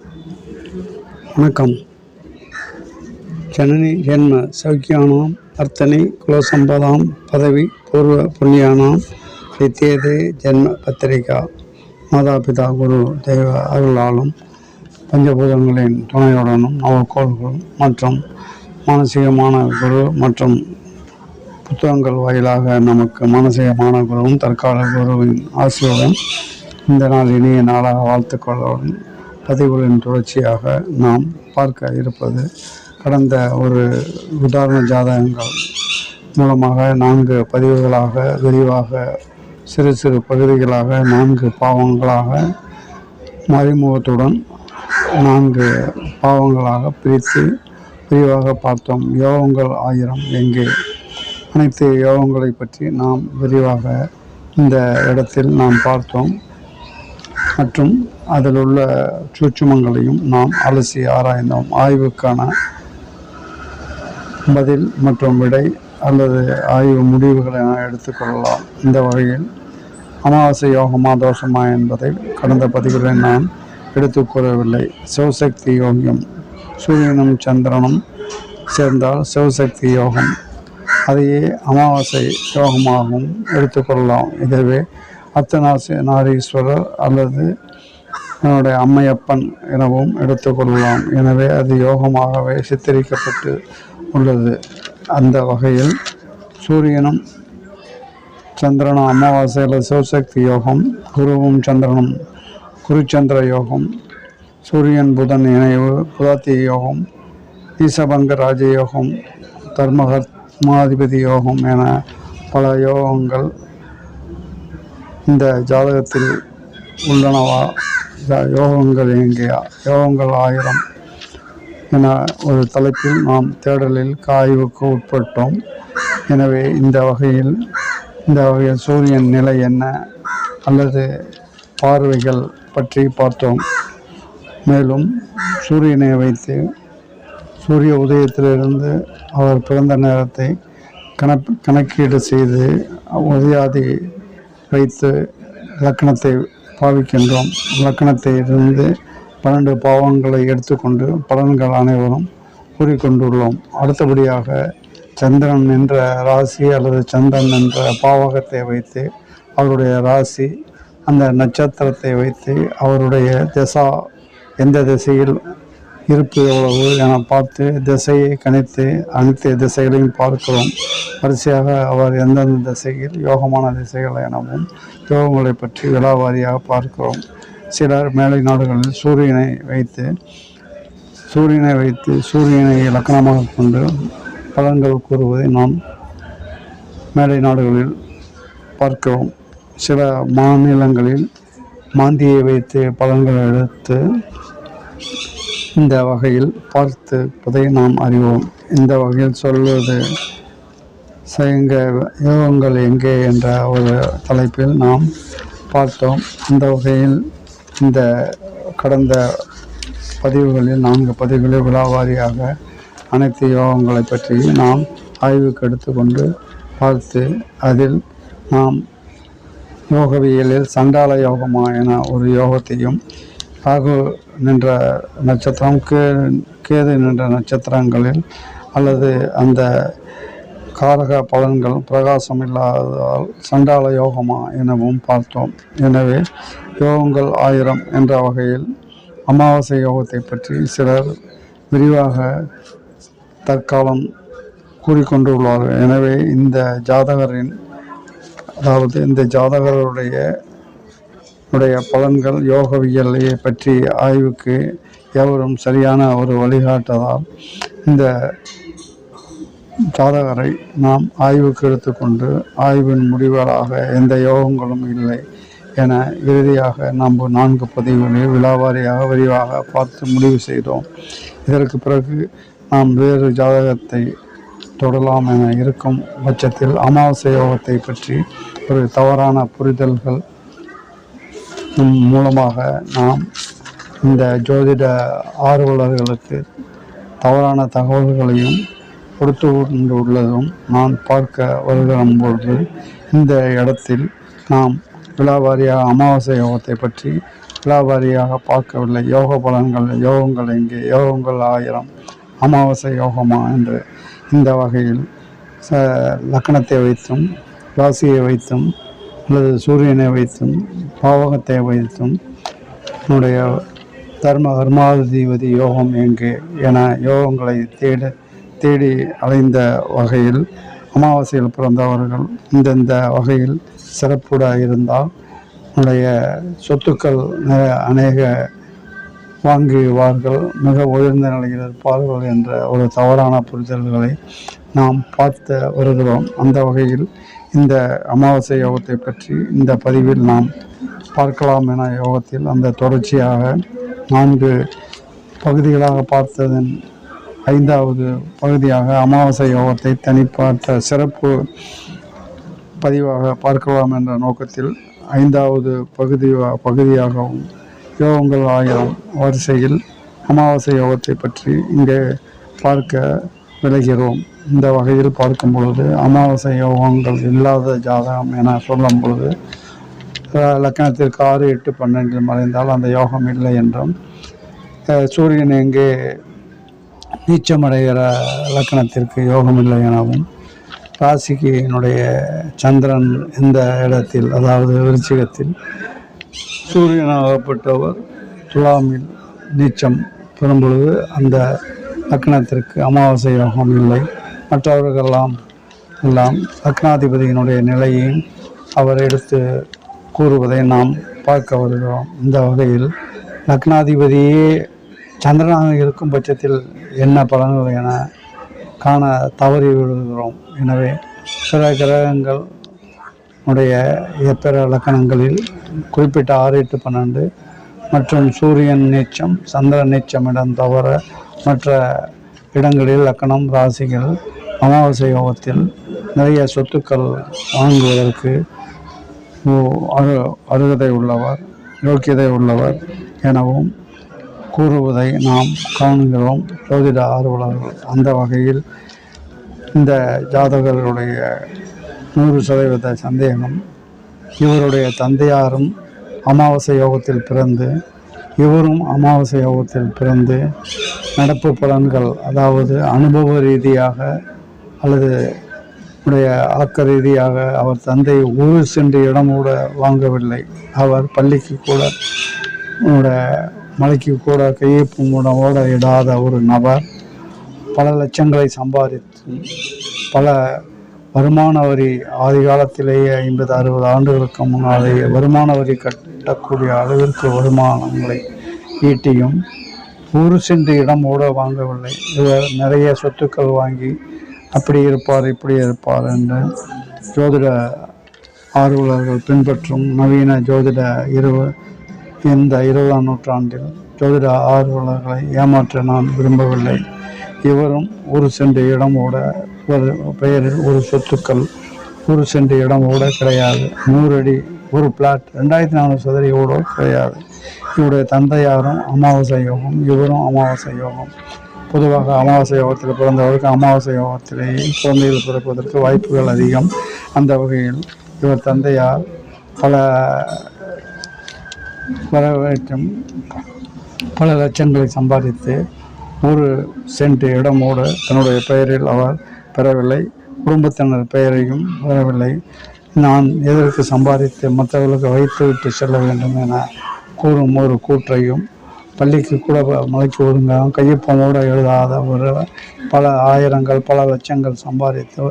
வணக்கம். ஜனனி ஜென்ம சௌக்கியானாம் அர்த்தனை குலசம்பதாம் பதவி பூர்வ புண்ணியானாம் வித்தியதே ஜென்ம பத்திரிகா. மாதாபிதா குரு தெய்வ அருளாலும் பஞ்சபூதங்களின் துணையுடனும் நவக்கோள்களும் மற்றும் மானசீகமான குரு மற்றும் புத்தகங்கள் வாயிலாக நமக்கு மானசீகமான குருவும் தற்கால குருவின் ஆசியுடன் இந்த நாள் இனிய நாளாக வாழ்த்துக்களுடன் பதிவுகளின் தொடர்ச்சியாக நாம் பார்க்க இருப்பது கடந்த ஒரு உதாரண ஜாதகங்கள் மூலமாக 4 பதிவுகளாக விரிவாக சிறு சிறு பகுதிகளாக 4 பாவங்களாக மறைமுகத்துடன் 4 பாவங்களாக பிரித்து விரிவாக பார்த்தோம். யோகங்கள் 1000 எங்கே, அனைத்து யோகங்களை பற்றி நாம் விரிவாக இந்த இடத்தில் நாம் பார்த்தோம் மற்றும் அதில் உள்ள சூட்சுமங்களையும் நாம் அலசி ஆராய்ந்தோம். ஆய்வுக்கான பதில் மற்றும் விடை அல்லது ஆய்வு முடிவுகளை நாம் எடுத்துக்கொள்ளலாம். இந்த வகையில் அமாவாசை யோகமா தோஷமா என்பதை கடந்த பதிவுகளில் நான் எடுத்துக்கூறவில்லை. சிவசக்தி யோகியம், சூரியனும் சந்திரனும் சேர்ந்தால் சிவசக்தி யோகம், அதையே அமாவாசை யோகமாகவும் எடுத்துக்கொள்ளலாம். இதுவே அர்த்தநாரீஸ்வரர் அல்லது என்னுடைய அம்மையப்பன் எனவும் எடுத்துக்கொள்ளலாம். எனவே அது யோகமாகவே சித்தரிக்கப்பட்டு உள்ளது. அந்த வகையில் சூரியனும் சந்திரனும் அமாவாசை அல்லது சிவசக்தி யோகம், குருவும் சந்திரனும் குருச்சந்திர யோகம், சூரியன் புதன் இணைவு புதாத்திய யோகம், ஈசபங்க ராஜயோகம், தர்மகர்மாதிபதி யோகம் என பல யோகங்கள் இந்த ஜாதகத்தில் உள்ளனவா? யோகங்கள் எங்கேயா? யோகங்கள் 1000 என ஒரு தலைப்பில் நாம் தேடலில் ஆய்வுக்கு உட்பட்டோம். எனவே இந்த வகையில் சூரியன் நிலை என்ன அல்லது பார்வைகள் பற்றி பார்த்தோம். மேலும் சூரியனை வைத்து சூரிய உதயத்திலிருந்து அவர் பிறந்த நேரத்தை கணக்கீடு செய்து உதயாதி வைத்து லக்கணத்தை பாவிக்கின்றோம். லக்கணத்தை இருந்து 12 பாவங்களை எடுத்துக்கொண்டு பலன்கள் அனைவரும் கூறிக்கொண்டுள்ளோம். அடுத்தபடியாக சந்திரன் என்ற ராசி அல்லது சந்திரன் என்ற பாவகத்தை வைத்து அவருடைய ராசி, அந்த நட்சத்திரத்தை வைத்து அவருடைய திசா எந்த திசையில் இருப்பு எவ்வளவு என பார்த்து திசையை கணித்து அனைத்து திசைகளையும் பார்க்கிறோம். வரிசையாக அவர் எந்தெந்த திசையில் யோகமான திசைகள் எனவும் யோகங்களை பற்றி விலாவாரியாக பார்க்கிறோம். சிலர் மேலை நாடுகளில் சூரியனை வைத்து சூரியனை இலக்கணமாக கொண்டு பலன்கள் கூறுவதை நாம் மேலை நாடுகளில் பார்க்கிறோம். சில மாநிலங்களில் மாந்தியை வைத்து பலன்கள் எடுத்து இந்த வகையில் பார்த்துப்பதை நாம் அறிவோம். இந்த வகையில் சொல்வது யோகங்கள் எங்கே என்ற ஒரு தலைப்பில் நாம் பார்த்தோம். அந்த வகையில் இந்த கடந்த பதிவுகளில் 4 பதிவுகளில் விலாவாரியாக அனைத்து யோகங்களை பற்றி நாம் ஆய்வுக்கு எடுத்துக்கொண்டு பார்த்து அதில் நாம் யோகவியலில் சண்டால யோகமா என ஒரு யோகத்தையும், ராகு நின்ற நட்சத்திரம் கேது நின்ற நட்சத்திரங்களில் அல்லது அந்த காரக பலன்கள் பிரகாசம் இல்லாததால் சண்டால யோகமா எனவும் பார்த்தோம். எனவே யோகங்கள் 1000 என்ற வகையில் அமாவாசை யோகத்தை பற்றி சிலர் விரிவாக தற்காலம் கூறிக்கொண்டுள்ளார்கள். எனவே இந்த ஜாதகருடைய பலன்கள் யோகவியலை பற்றி ஆய்வுக்கு எவரும் சரியான ஒரு வழிகாட்டதால் இந்த ஜாதகரை நாம் ஆய்வுக்கு எடுத்துக்கொண்டு ஆய்வின் முடிவுகளாக எந்த யோகங்களும் இல்லை என இறுதியாக நாம் 4 பதிவுகளில் விலாவாரியாக விரிவாக பார்த்து முடிவு செய்தோம். இதற்கு பிறகு நாம் வேறு ஜாதகத்தை தொடலாம் என இருக்கும் பட்சத்தில் அமாவாசை யோகத்தை பற்றி ஒரு தவறான புரிதல்கள் மூலமாக நாம் இந்த ஜோதிட ஆர்வலர்களுக்கு தவறான தகவல்களையும் கொடுத்து உள்ளதும் நான் பார்க்க வருகிறபொழுது இந்த இடத்தில் நாம் விலாவாரியாக அமாவாசை யோகத்தை பற்றி விலாவாரியாக பார்க்கவில்லை. யோக பலன்கள், யோகங்கள் எங்கே, யோகங்கள் 1000, அமாவாசை யோகமா என்று இந்த வகையில் லக்கணத்தை வைத்தும் ராசியை வைத்தும் அல்லது சூரியனை வைத்தும் பாவகத்தை வைத்தும் என்னுடைய கர்மாதிபதி யோகம் எங்கே என யோகங்களை தேடி அலைந்த வகையில் அமாவாசையில் பிறந்தவர்கள் இந்தந்த வகையில் சிறப்புட இருந்தால் என்னுடைய சொத்துக்கள் அநேக வாங்குவார்கள், மிக உயர்ந்த நிலையில் இருப்பார்கள் என்ற ஒரு தவறான புரிதல்களை நாம் பார்த்து வருகிறோம். அந்த வகையில் இந்த அமாவாசை யோகத்தை பற்றி இந்த பதிவில் நாம் பார்க்கலாம் என யோகத்தில் அந்த தொடர்ச்சியாக 4 பகுதிகளாக பார்த்ததன் 5வது பகுதியாக அமாவாசை யோகத்தை தனிப்பட்ட சிறப்பு பதிவாக பார்க்கலாம் என்ற நோக்கத்தில் 5வது பகுதியாகவும் யோகங்கள் 1000 வரிசையில் அமாவாசை யோகத்தை பற்றி இங்கே பார்க்க விளைகிறோம். இந்த வகையில் பார்க்கும் பொழுது அமாவாசை யோகங்கள் இல்லாத ஜாதகம் என சொல்லும் பொழுது லக்கணத்திற்கு 6, 8, 12 மறைந்தால் அந்த யோகம் இல்லை என்றும், சூரியன் எங்கே நீச்சமடைகிற லக்கணத்திற்கு யோகம் இல்லை எனவும், ராசிக்கு என்னுடைய சந்திரன் இந்த இடத்தில் அதாவது விருச்சிகத்தில் சூரியனாகப்பட்டவர் துலாமில் நீச்சம் பெறும் பொழுது அந்த லக்னத்திற்கு அமாவாசை யோகம் இல்லை. மற்றவர்களெல்லாம் லக்னாதிபதியினுடைய நிலையையும் அவர் எடுத்து கூறுவதை நாம் பார்க்க வருகிறோம். இந்த வகையில் லக்னாதிபதியே சந்திரனாக இருக்கும் பட்சத்தில் என்ன பலன்கள் என காண தவறி விடுகிறோம். எனவே பிற கிரகங்கள் உடைய பிற லக்கணங்களில் குறிப்பிட்ட 6, 8, 12 மற்றும் சூரியன் நீச்சம், சந்திரன் நீச்சம் இடம் தவிர மற்ற இடங்களில் லக்கணம், ராசிகள் அமாவாசை யோகத்தில் நிறைய சொத்துக்கள் வாங்குவதற்கு அருகதை உள்ளவர், யோக்கியதை உள்ளவர் எனவும் கூறுவதை நாம் காண்கிறோம் ஜோதிட ஆர்வலர்கள். அந்த வகையில் இந்த ஜாதகருடைய 100% சந்தேகம், இவருடைய தந்தையாரும் அமாவாசை யோகத்தில் பிறந்து இவரும் அமாவாசை யோகத்தில் பிறந்து நடப்பு பலன்கள், அதாவது அனுபவ ரீதியாக அல்லது உடைய ஆக்க ரீதியாக அவர் தந்தை ஊர் சென்று இடம் கூட வாங்கவில்லை. அவர் பள்ளிக்கு கூட மலைக்கு கூட கையொப்பு மூடவோட இடாத ஒரு நபர் பல லட்சங்களை சம்பாதித்து பல வருமான வரி ஆதி காலத்திலேயே 50-60 ஆண்டுகளுக்கு முன்னாலேயே வருமான வரி கட்டக்கூடிய அளவிற்கு வருமானங்களை ஈட்டியும் ஊர் சென்று இடம் கூட வாங்கவில்லை. இவர் நிறைய சொத்துக்கள் வாங்கி அப்படி இருப்பார் இப்படி இருப்பார் என்று ஜோதிட ஆர்வலர்கள் பின்பற்றும் நவீன ஜோதிட இந்த 20ஆம் நூற்றாண்டில் ஜோதிட ஆர்வலர்களை ஏமாற்ற நான் விரும்பவில்லை. இவரும் ஒரு சென்று இடம் கூட ஒரு பெயரில் ஒரு சொத்துக்கள் ஒரு சென்று இடம் கூட கிடையாது. 100 அடி ஒரு பிளாட் 2400 சதுர கூட கிடையாது. இவருடைய தந்தையாரும் அமாவாசை யோகம், இவரும் அமாவாசை யோகம். பொதுவாக அமாவாசை யோகத்தில் பிறந்தவருக்கு அமாவாசை யோகத்திலேயே குழந்தைகள் பிறப்பதற்கு வாய்ப்புகள் அதிகம். அந்த வகையில் இவர் தந்தையார் பல லட்சங்களை சம்பாதித்து ஒரு சென்ட் இடமோடு தன்னுடைய பெயரில் அவர் பெறவில்லை, குடும்பத்தினர் பெயரையும் பெறவில்லை. நான் எதற்கு சம்பாதித்து மற்றவர்களுக்கு வைத்துவிட்டு செல்ல வேண்டும் என கூறும் ஒரு கூற்றையும், பள்ளிக்கு கூட மலைக்கு ஒதுங்காமல் கையொப்பமோடு எழுதாத ஒரு பல ஆயிரங்கள் பல லட்சங்கள் சம்பாதித்து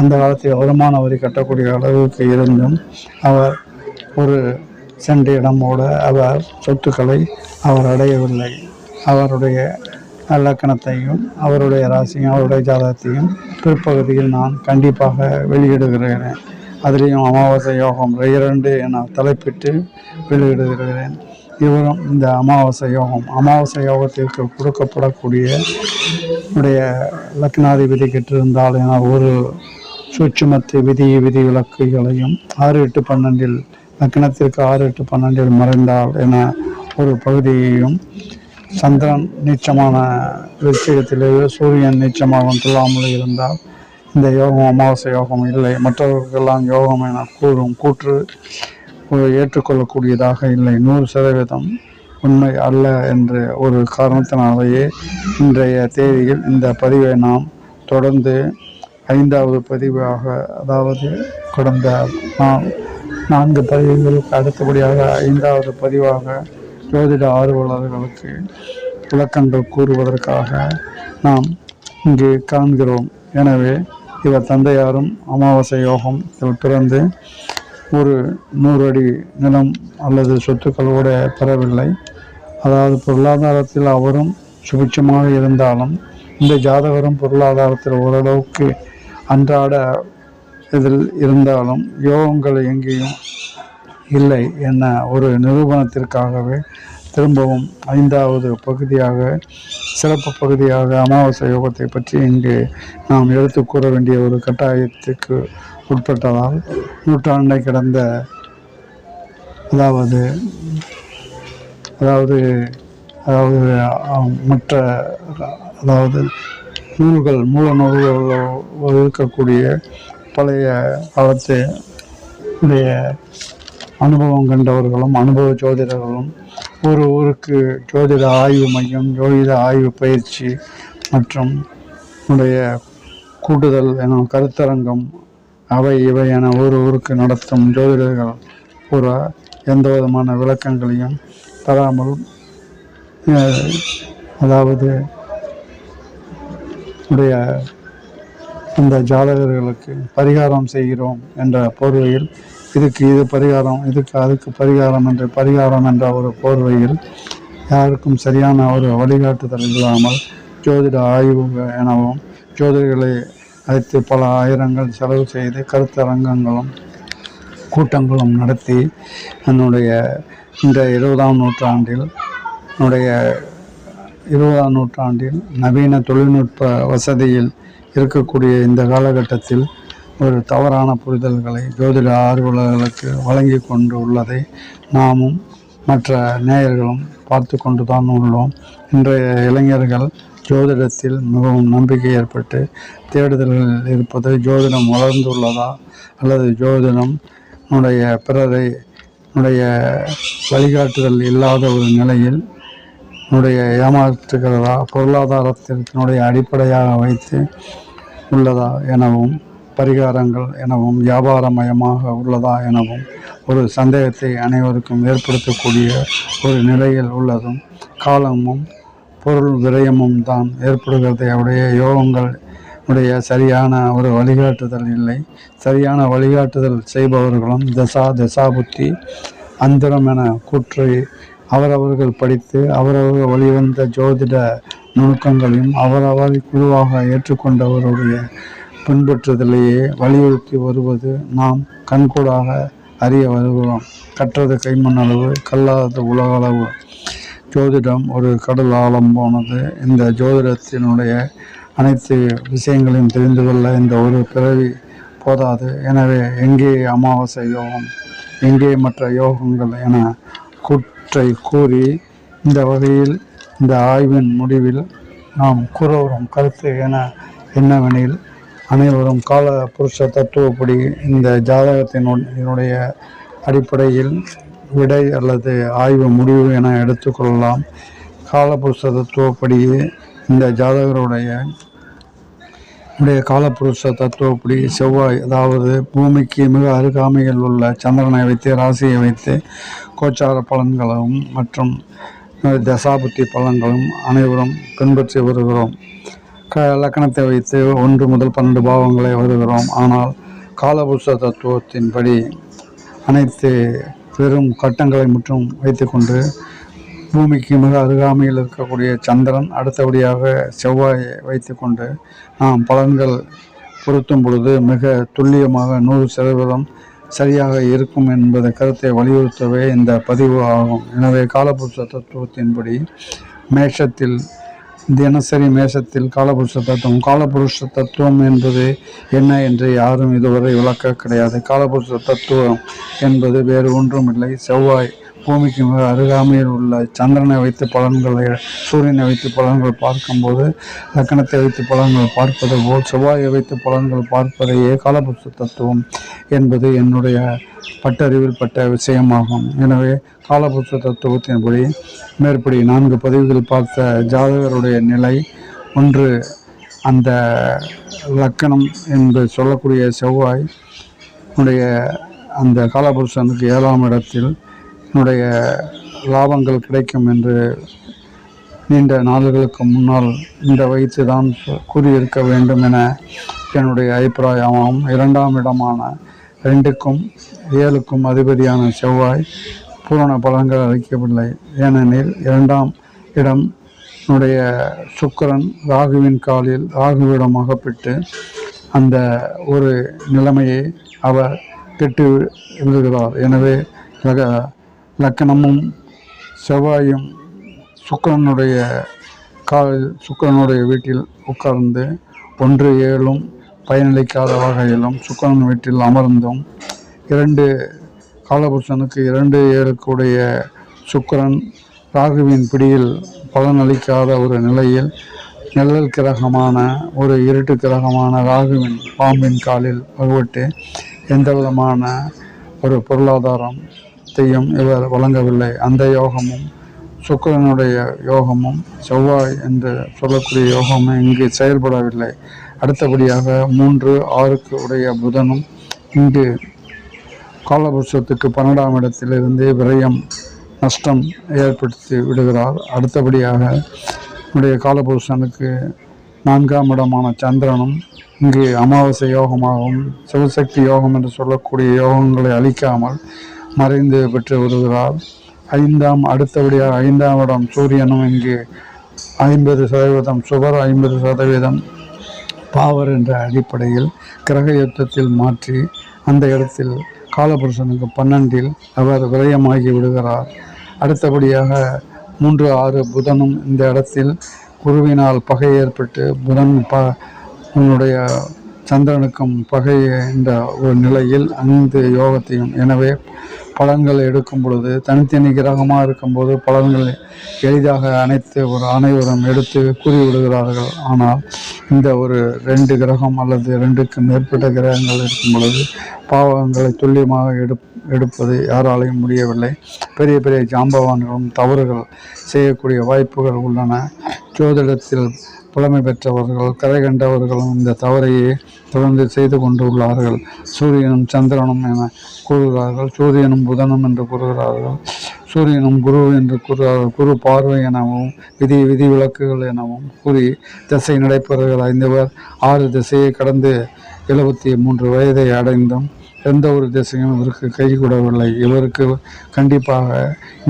அந்த காலத்தில் வருமான வரி கட்டக்கூடிய அளவுக்கு இருந்தும் அவர் ஒரு சென்ற இடமோடு அவர் சொத்துக்களை அவர் அடையவில்லை. அவருடைய லக்கணத்தையும் அவருடைய ராசியும் அவருடைய ஜாதகத்தையும் பிற்பகுதியில் நான் கண்டிப்பாக வெளியிடுகிறேன். அதிலையும் அமாவாசை யோகம் 2 என தலைப்பிட்டு வெளியிடுகிறேன். இவரும் இந்த அமாவாசை யோகத்திற்கு கொடுக்கப்படக்கூடிய உடைய லக்னாதிபதி கெட்டிருந்தால் என ஒரு சூட்சுமத்து விதி விலக்குகளையும் 6, 8, 12 லக்னத்திற்கு 6, 8, 12 மறைந்தால் என ஒரு பகுதியையும், சந்திரன் நீச்சமான விருச்சிகத்திலேயே சூரியன் நீச்சமாக துலாமல் இருந்தால் இந்த யோகம் அமாவாசை யோகம் இல்லை, மற்றவர்களுக்கெல்லாம் யோகம் என கூறும் கூற்று ஏற்றுக்கொள்ளக்கூடியதாக இல்லை, 100% உண்மை அல்ல என்ற ஒரு காரணத்தினாலேயே இன்றைய தேதியில் இந்த பதிவை நாம் தொடர்ந்து 5வது பதிவாக, அதாவது கடந்த 4 பதிவுகளுக்கு அடுத்தபடியாக 5வது பதிவாக ஜோதிட ஆர்வலர்களுக்கு விளக்கங்கள் கூறுவதற்காக நாம் இங்கு காண்கிறோம். எனவே இவர் தந்தையாரும் அமாவாசை யோகம் பிறந்து ஒரு 100 அடி நிலம் அல்லது சொத்துக்களோடு பெறவில்லை. அதாவது பொருளாதாரத்தில் அவரும் சுபிட்சமாக இருந்தாலும் இந்த ஜாதகரும் பொருளாதாரத்தில் ஓரளவுக்கு அன்றாட இதில் இருந்தாலும் யோகங்கள் எங்கேயும் இல்லை என ஒரு நிரூபணத்திற்காகவே திரும்பவும் 5வது பகுதியாக, சிறப்பு பகுதியாக அமாவாசை யோகத்தை பற்றி இங்கு நாம் எடுத்து கூற வேண்டிய ஒரு கட்டாயத்துக்கு உட்பட்டதால் நூற்றாண்டை கடந்த அதாவது மற்ற நூல்கள், மூல நூல்கள் இருக்கக்கூடிய பழைய காலத்து உடைய அனுபவம் கண்டவர்களும் அனுபவ ஜோதிடர்களும் ஒரு ஊருக்கு ஜோதிட ஆய்வு மையம், ஜோதிட ஆய்வு பயிற்சி மற்றும் உடைய கூட்டுதல் என கருத்தரங்கம் அவை இவை என ஒரு ஊருக்கு நடத்தும் ஜோதிடர்கள் கூட எந்த விதமான விளக்கங்களையும் தராமல், அதாவது உடைய இந்த ஜாதகர்களுக்கு பரிகாரம் செய்கிறோம் என்ற போர்வையில், இதுக்கு பரிகாரம், அதுக்கு பரிகாரம் என்ற ஒரு போர்வையில் யாருக்கும் சரியான ஒரு வழிகாட்டுதல் இல்லாமல் ஜோதிட ஆய்வு எனவும் ஜோதிடர்களை அழைத்து பல ஆயிரங்கள் செலவு செய்து கருத்தரங்கங்களும் கூட்டங்களும் நடத்தி என்னுடைய இந்த 20ஆம் நூற்றாண்டில் நவீன தொழில்நுட்ப வசதியில் இருக்கக்கூடிய இந்த காலகட்டத்தில் ஒரு தவறான புரிதல்களை ஜோதிட ஆர்வலர்களுக்கு வழங்கி கொண்டு உள்ளதை நாமும் மற்ற நேயர்களும் பார்த்து கொண்டு தான் உள்ளோம். இன்றைய இளைஞர்கள் ஜோதிடத்தில் மிகவும் நம்பிக்கை ஏற்பட்டு தேடுதல்களில் இருப்பது ஜோதிடம் வளர்ந்துள்ளதா அல்லது ஜோதிடம் பிறரை வழிகாட்டுதல் இல்லாத ஒரு நிலையில் ஏமாற்றுகிறதா, பொருளாதாரத்தினுடைய அடிப்படையாக வைத்து உள்ளதா எனவும், பரிகாரங்கள் எனவும் வியாபாரமயமாக உள்ளதா எனவும் ஒரு சந்தேகத்தை அனைவருக்கும் ஏற்படுத்தக்கூடிய ஒரு நிலையில் உள்ளதும் காலமும் பொருள் விரயமும் தான் ஏற்படுகிறதை உடைய யோகங்கள் சரியான ஒரு வழிகாட்டுதல் இல்லை. சரியான வழிகாட்டுதல் செய்பவர்களும் தசாபுத்தி அந்தரம் என கூற்றை அவரவர்கள் படித்து அவரவர்கள் வழிவந்த ஜோதிட நுணுக்கங்களையும் அவரவர் குழுவாக ஏற்றுக்கொண்டவருடைய பின்பற்றுதலையே வலியுறுத்தி வருவது நாம் கண்கூடாக அறிய வருகிறோம். கற்றது கைமண் அளவு, கல்லாதது உலகளவு. ஜோதிடம் ஒரு கடல் ஆழம் போனது. இந்த ஜோதிடத்தினுடைய அனைத்து விஷயங்களையும் தெரிந்து கொள்ள இந்த ஒரு பிறவி போதாது. எனவே எங்கே அமாவாசை யோகம், எங்கே மற்ற யோகங்கள் என கூற்றை கூறி இந்த வகையில் இந்த ஆய்வின் முடிவில் நாம் கூற வரும் கருத்து என்னவெனில், அனைவரும் கால புருஷ தத்துவப்படி இந்த ஜாதகத்தினுடைய அடிப்படையில் விடை அல்லது ஆய்வு முடிவு என எடுத்துக்கொள்ளலாம். காலபுருஷ தத்துவப்படியே இந்த ஜாதகருடைய காலபுருஷ தத்துவப்படி செவ்வாய், அதாவது பூமிக்கு மிக அருகாமையில் உள்ள சந்திரனை வைத்து, ராசியை வைத்து கோச்சார பலன்களும் மற்றும் தசாபுத்தி பலன்களும் அனைவரும் பின்பற்றி வருகிறோம். லக்கணத்தை வைத்து 1 முதல் 12 பாவங்களை வருகிறோம். ஆனால் காலபுருஷ தத்துவத்தின்படி அனைத்து பெரும் கட்டங்களை மட்டும் வைத்துக்கொண்டு பூமிக்கு மிக அருகாமையில் இருக்கக்கூடிய சந்திரன், அடுத்தபடியாக செவ்வாயை வைத்துக்கொண்டு நாம் பலன்கள் பொருத்தும் பொழுது மிக துல்லியமாக 100% சரியாக இருக்கும் என்பதை கருத்தை வலியுறுத்தவே இந்த பதிவு ஆகும். எனவே காலபுருஷ தத்துவத்தின்படி தினசரி மேஷத்தில் காலபுருஷ தத்துவம் என்பது என்ன என்று யாரும் இதுவரை விளக்க கிடையாது. காலபுருஷ தத்துவம் என்பது வேறு ஒன்றுமில்லை. செவ்வாய் பூமிக்கு மிக அருகாமையில் உள்ள சந்திரனை வைத்து பலன்களை, சூரியனை வைத்து பலன்கள் பார்க்கும்போது லக்கணத்தை வைத்து பலன்கள் பார்ப்பது போல் செவ்வாயை வைத்து பலன்கள் பார்ப்பதையே காலபுருஷ தத்துவம் என்பது என்னுடைய பட்டறிவில் பட்ட விஷயமாகும். எனவே காலபுருஷ தத்துவத்தின்படி மேற்படி 4 பதிவுகள் பார்த்த ஜாதகருடைய நிலை ஒன்று, அந்த லக்கணம் என்று சொல்லக்கூடிய செவ்வாய் உடைய அந்த காலபுருஷனுக்கு 7ஆம் இடத்தில் என்னுடைய லாபங்கள் கிடைக்கும் என்று நீண்ட நாள்களுக்கு முன்னால் இந்த வைத்து தான் கூறியிருக்க வேண்டும் என என்னுடைய அபிப்பிராயமாகும். 2ஆம் இடமான 2க்கும் 7க்கும் அதிபதியான செவ்வாய் பூரண பலன்கள் அளிக்கவில்லை. ஏனெனில் 2ஆம் இடம் சுக்கிரன் ராகுவின் காலில் ராகுவிடம் அகப்பட்டு அந்த ஒரு நிலைமையை அவர் கெட்டு விழுகிறார். எனவே லக்கணமும் செவ்வாயும் சுக்கிரனுடைய வீட்டில் உட்கார்ந்து 1-7 பயனளிக்காத வகையிலும் சுக்கிரன் வீட்டில் அமர்ந்தும் 2 காலபுருஷனுக்கு 2-7 சுக்கிரன் ராகுவின் பிடியில் பலனளிக்காத ஒரு நிலையில் நிழல் கிரகமான ஒரு இருட்டு கிரகமான ராகுவின் பாம்பின் காலில் வகுபட்டு எந்த விதமான ஒரு பொருளாதாரத்தையும் இவர் வழங்கவில்லை. அந்த யோகமும் சுக்கிரனுடைய யோகமும் செவ்வாய் என்று சொல்லக்கூடிய யோகமும் இங்கு செயல்படவில்லை. அடுத்தபடியாக 3-6 உடைய புதனும் இங்கு காலபுருஷத்துக்கு 12ஆம் இடத்திலிருந்து விரயம் நஷ்டம் ஏற்படுத்தி விடுகிறார். அடுத்தபடியாக காலபுருஷனுக்கு 4ஆம் இடமான சந்திரனும் இங்கு அமாவாசை யோகமாகவும் சிவசக்தி யோகம் என்று சொல்லக்கூடிய யோகங்களை அளிக்காமல் மறைந்து பெற்று வருகிறார். அடுத்தபடியாக 5ஆம் இடம் சூரியனும் இங்கு 50% சுபர் 50% பாவர் என்ற அடிப்படையில் கிரக யுத்தத்தில் மாற்றி அந்த இடத்தில் காலபுருஷனுக்கு 12இல் அவர் விரயமாகி விடுகிறார். அடுத்தபடியாக 3-6 புதனும் இந்த இடத்தில் குருவினால் பகை ஏற்பட்டு புதன் உன்னுடைய சந்திரனுக்கும் பகை என்ற ஒரு நிலையில் 5 யோகத்தையும், எனவே பலன்கள் எடுக்கும் பொழுது தனித்தனி கிரகமாக இருக்கும்போது பலன்கள் எளிதாக அனைவரும் எடுத்து கூறிவிடுகிறார்கள். ஆனால் இந்த ஒரு 2 கிரகம் அல்லது 2க்கு மேற்பட்ட கிரகங்கள் இருக்கும் பொழுது பாவங்களை துல்லியமாக எடுப்பது யாராலையும் முடியவில்லை. பெரிய பெரிய ஜாம்பவான்களும் தவறுகள் செய்யக்கூடிய வாய்ப்புகள் உள்ளன. ஜோதிடத்தில் புலமை பெற்றவர்கள் கரை கண்டவர்களும் இந்த தவறையே தொடர்ந்து செய்து கொண்டுள்ளார்கள். சூரியனும் சந்திரனும் என கூறுகிறார்கள், சூரியனும் புதனும் என்று கூறுகிறார்கள், சூரியனும் குரு என்று கூறுகிறார்கள். குரு பார்வை எனவும் விதி விலக்குகள் எனவும் கூறி திசை நடைபெறுகள் அறிந்தவர் 6 திசையை கடந்து 73 வயதை அடைந்தும் எந்த ஒரு திசையும் இவருக்கு கைகூடவில்லை. இவருக்கு கண்டிப்பாக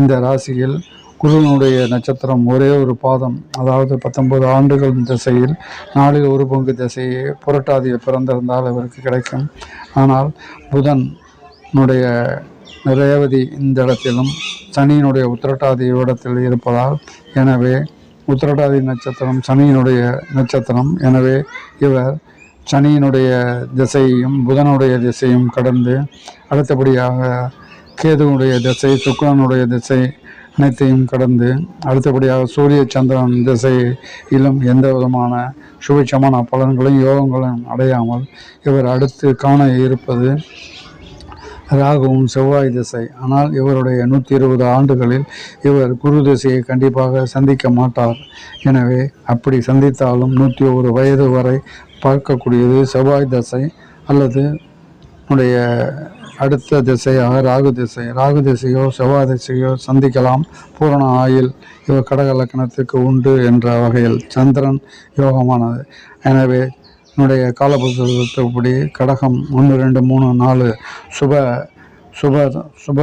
இந்த ராசியில் குருவினுடைய நட்சத்திரம் ஒரே ஒரு பாதம், அதாவது 19 ஆண்டுகள் திசையில் 4 1 பங்கு திசையை புரட்டாதியில் பிறந்திருந்தால் இவருக்கு கிடைக்கும். ஆனால் புதனுடைய ரேவதி இந்த இடத்திலும் சனியினுடைய உத்திரட்டாதி இடத்தில் இருப்பதால், எனவே உத்திரட்டாதி நட்சத்திரம் சனியினுடைய நட்சத்திரம். எனவே இவர் சனியினுடைய திசையையும் புதனுடைய திசையும் கடந்து அடுத்தபடியாக கேதுவுடைய திசை சுக்கிரனுடைய திசை அனைத்தையும் கடந்து அடுத்தபடியாக சூரிய சந்திரன் திசையிலும் எந்த விதமான சுபிட்சமான பலன்களையும் யோகங்களையும் அடையாமல் இவர் அடுத்து காண இருப்பது ராகுவும் செவ்வாய் திசை. ஆனால் இவருடைய 120 ஆண்டுகளில் இவர் குரு திசையை கண்டிப்பாக சந்திக்க மாட்டார். எனவே அப்படி சந்தித்தாலும் 101 வயது வரை பார்க்கக்கூடியது செவ்வாய் திசை அல்லது அடுத்த திசையாக ராகு திசையோ செவ்வாய் திசையோ சந்திக்கலாம். பூரண ஆயுள் இவர் கடக லக்கணத்துக்கு உண்டு என்ற வகையில் சந்திரன் யோகமானது. எனவே காலபுருஷப்படி கடகம் 1 2 3 4 சுப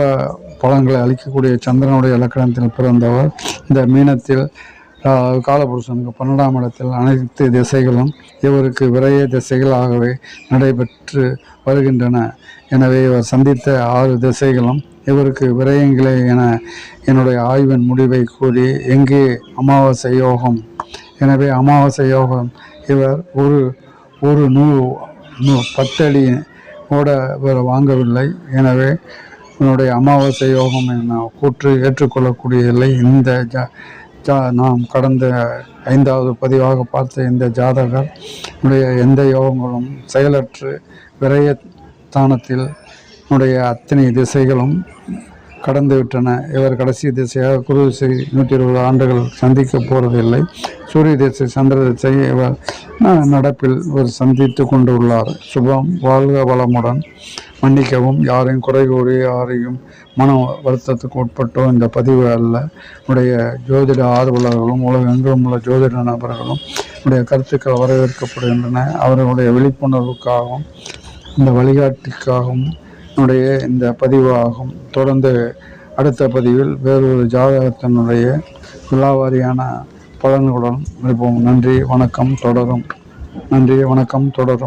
பலன்களை அளிக்கக்கூடிய சந்திரனுடைய லக்கணத்தில் பிறந்தவர். இந்த மீனத்தில் காலபுருஷனுக்கு 12ஆம் இடத்தில் அனைத்து திசைகளும் இவருக்கு விரைய திசைகளாகவே நடைபெற்று வருகின்றன. எனவே இவர் சந்தித்த 6 திசைகளும் இவருக்கு விரயங்களே என என்னுடைய ஆய்வின் முடிவை கூறி எங்கே அமாவாசை யோகம். எனவே அமாவாசை யோகம் இவர் ஒரு 10 அடி ஓட இவர் வாங்கவில்லை. எனவே உன்னுடைய அமாவாசை யோகம் என கூற்று ஏற்றுக்கொள்ளக்கூடியதில்லை. இந்த நாம் கடந்த 5வது பதிவாக பார்த்த இந்த ஜாதகர் உடைய எந்த யோகங்களும் செயலற்று விரயத்தானத்தில் உடைய அத்தனை திசைகளும் கடந்து விட்டன. இவர் கடைசி திசையாக குரு திசை 120 ஆண்டுகள் சந்திக்க போவதில்லை. சூரிய திசை சந்திர திசை இவர் நடப்பில் இவர் சந்தித்து கொண்டு உள்ளார். சுபம். வாழ்க வளமுடன். மன்னிக்கவும், யாரையும் குறை கூறி யாரையும் மன வருத்தத்துக்கு உட்பட்டோ இந்த பதிவு அல்ல. உடைய ஜோதிட ஆர்வலர்களும் உலகெங்கிலும் உள்ள ஜோதிட நபர்களும் உடைய கருத்துக்கள் வரவேற்கப்படுகின்றன. அவர்களுடைய விழிப்புணர்வுக்காகவும் இந்த வழிகாட்டிக்காகவும் என்னுடைய இந்த பதிவாகும். தொடர்ந்து அடுத்த பதிவில் வேறொரு ஜாதகத்தினுடைய விழாவாரியான பலன்களுடன் இருப்போம். நன்றி வணக்கம் தொடரும்.